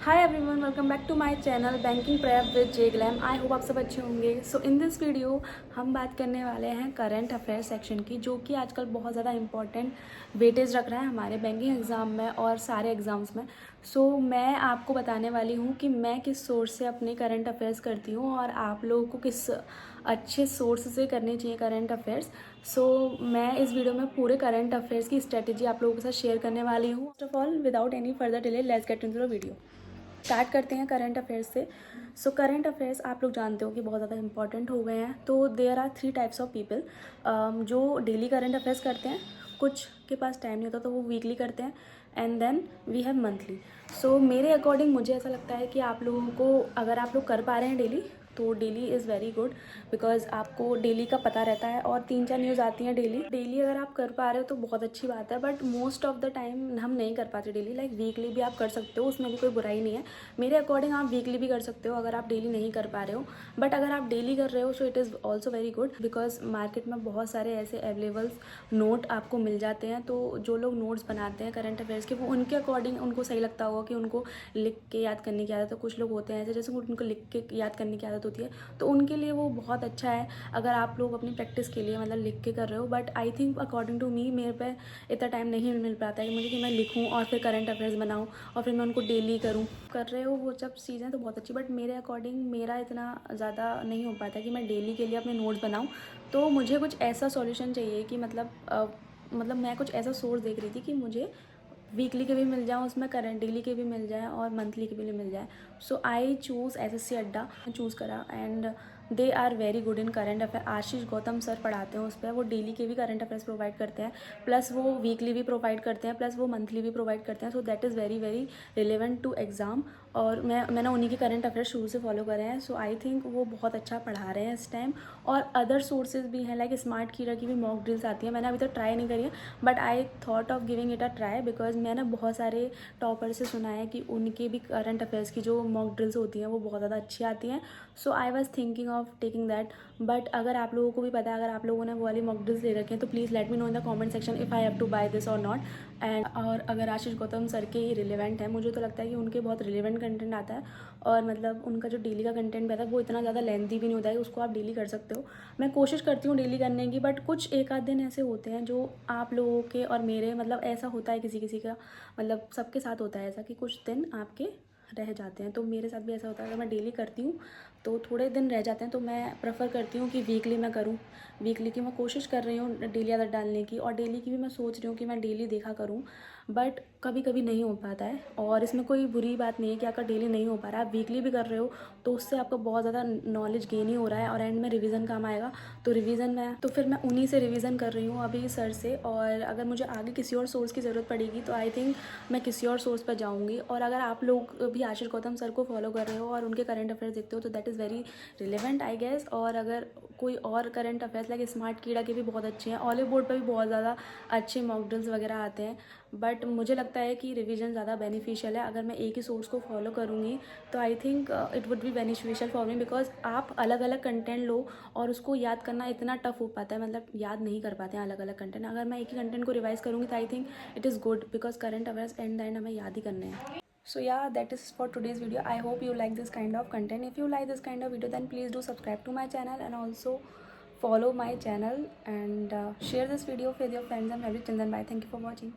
Hi everyone, welcome back to my channel banking prep with J Glam. I hope आप सब अच्छे होंगे। सो in this video हम बात करने वाले हैं करंट अफेयर सेक्शन की, जो कि आजकल बहुत ज़्यादा इंपॉर्टेंट वेटेज रख रहा है हमारे बैंकिंग एग्ज़ाम में और सारे एग्ज़ाम्स में। मैं आपको बताने वाली हूँ कि मैं किस सोर्स से अपने करंट अफेयर्स करती हूँ और आप लोगों को किस अच्छे सोर्स से करने चाहिए करंट अफेयर्स। मैं इस वीडियो में पूरे करंट अफेयर्स की स्ट्रेटेजी आप लोगों के साथ शेयर करने वाली हूँ। First of all, without any further delay, let's get into the video. Start करते हैं करंट अफेयर्स से। करंट अफेयर्स आप लोग जानते हो कि बहुत ज़्यादा इंपॉर्टेंट हो गए हैं। तो there are 3 types of people जो डेली करंट अफेयर्स करते हैं। कुछ के पास टाइम नहीं होता तो वो वीकली करते हैं, and then we have monthly. मेरे अकॉर्डिंग मुझे ऐसा लगता है कि आप लोगों को, अगर आप लोग कर पा रहे हैं डेली, तो daily is very good, because आपको डेली का पता रहता है और 3-4 न्यूज़ आती हैं डेली। डेली अगर आप कर पा रहे हो तो बहुत अच्छी बात है, but most of the time हम नहीं कर पाते डेली। लाइक वीकली भी आप कर सकते हो, उसमें भी कोई बुराई नहीं है। मेरे अकॉर्डिंग आप वीकली भी कर सकते हो अगर आप डेली नहीं कर पा रहे हो, बट अगर आप डेली कर रहे हो so it is also very good, because market में बहुत सारे ऐसे अवेलेबल्स नोट आपको मिल जाते हैं। तो जो लोग नोट्स बनाते हैं करंट अफेयर्स के, वो उनके अकॉर्डिंग उनको सही लगता होगा कि उनको लिख के याद करने की आदत है। कुछ लोग होते हैं ऐसे जैसे उनको लिख के याद करने की आदत होती है, तो उनके लिए वो बहुत अच्छा है अगर आप लोग अपनी प्रैक्टिस के लिए मतलब लिख के कर रहे हो। But I think according to me, मेरे पे इतना टाइम नहीं मिल पाता है कि मुझे कि मैं लिखूँ और फिर करंट अफेयर्स बनाऊँ और फिर मैं उनको डेली करूँ। कर रहे हो वो जब चीज़ें तो बहुत अच्छी, बट मेरे अकॉर्डिंग मेरा इतना ज़्यादा नहीं हो पाता कि मैं डेली के लिए अपने नोट्स बनाऊँ। तो मुझे कुछ ऐसा सॉल्यूशन चाहिए कि मतलब मैं कुछ ऐसा सोर्स देख रही थी कि मुझे वीकली के भी मिल जाए, उसमें करंट डेली के भी मिल जाए और मंथली के भी मिल जाए। I choose SSC Adda choose करा, and they are very good in current affair. Ashish Gautam sir पढ़ाते हैं उस पर, वो डेली के भी करंट अफेयर्स प्रोवाइड करते हैं, प्लस वो वीकली भी प्रोवाइड करते हैं, प्लस वो मंथली भी प्रोवाइड करते हैं। That is very very relevant to exam. और मैंने उन्हीं के करंट अफेयर्स शुरू से फॉलो करे हैं। आई थिंक वो बहुत अच्छा पढ़ा रहे हैं इस टाइम। और अदर सोर्सेज भी हैं, लाइक स्मार्ट कीड़ा की भी मॉक ड्रिल्स आती है। मैंने अभी तक ट्राई नहीं करी है, but I thought of giving it a try, because मैंने बहुत सारे टॉपर से सुना है कि उनके भी करंट अफेयर्स की जो मॉक ड्रिल्स होती हैं वो बहुत ज़्यादा अच्छी आती हैं। I was thinking of taking that. But अगर आप लोगों को भी पता है, अगर आप लोगों ने वो वाली मॉक ड्रिल्स ले रखे हैं, तो please let me know in the comment section if I have to buy this और नॉट। और अगर आशीष गौतम सर के ही रिलेवेंट है, मुझे तो लगता है कि उनके बहुत रिलेवेंट कंटेंट आता है, और मतलब उनका जो डेली का कंटेंट रहता है वो इतना ज़्यादा लेंथी भी नहीं होता है, उसको आप डेली कर सकते हो। मैं कोशिश करती हूँ डेली करने की, बट कुछ एक आध दिन ऐसे होते हैं जो आप लोगों के और मेरे, मतलब ऐसा होता है किसी किसी का, मतलब सबके साथ होता है ऐसा कि कुछ दिन आपके रह जाते हैं। तो मेरे साथ भी ऐसा होता है, अगर मैं डेली करती हूँ तो थोड़े दिन रह जाते हैं, तो मैं प्रेफर करती हूँ कि वीकली मैं करूँ। वीकली की मैं कोशिश कर रही हूँ डेली आदत डालने की, और डेली की भी मैं सोच रही हूँ कि मैं डेली देखा करूँ, बट कभी कभी नहीं हो पाता है। और इसमें कोई बुरी बात नहीं है कि आपका डेली नहीं हो पा रहा है, आप वीकली भी कर रहे हो तो उससे आपको बहुत ज़्यादा नॉलेज गेन ही हो रहा है, और एंड में रिवीजन काम आएगा। तो रिवीजन में तो फिर मैं उन्हीं से रिवीजन कर रही हूँ अभी सर से, और अगर मुझे आगे किसी और सोर्स की ज़रूरत पड़ेगी तो आई थिंक मैं किसी और सोर्स पर जाऊँगी। और अगर आप लोग भी आशीष गौतम सर को फॉलो कर रहे हो और उनके करंट अफेयर्स देखते हो, तो that is very relevant I guess. और अगर कोई और करंट अफेयर्स लाइक स्मार्ट कीड़ा के भी बहुत अच्छे हैं, ऑलिव बोर्ड पर भी बहुत ज़्यादा अच्छे मॉक ड्रिल्स वगैरह आते हैं, बट मुझे लगता है कि रिवीजन ज़्यादा बेनिफिशियल है। अगर मैं एक ही सोर्स को फॉलो करूँगी तो I think it would be beneficial for me, because आप अलग अलग कंटेंट लो और उसको याद करना इतना टफ हो पाता है, मतलब याद नहीं कर पाते हैं अलग अलग कंटेंट। अगर मैं एक ही कंटेंट को रिवाइज करूँगी तो I think it is good, because current affairs and the end हमें याद ही करने हैं। Yeah, that is for today's video. I hope you like this kind of content. If you like this kind of video, then please do subscribe to my channel and also follow my channel, and share this video with your friends and family. Till then, bye. Thank you for watching.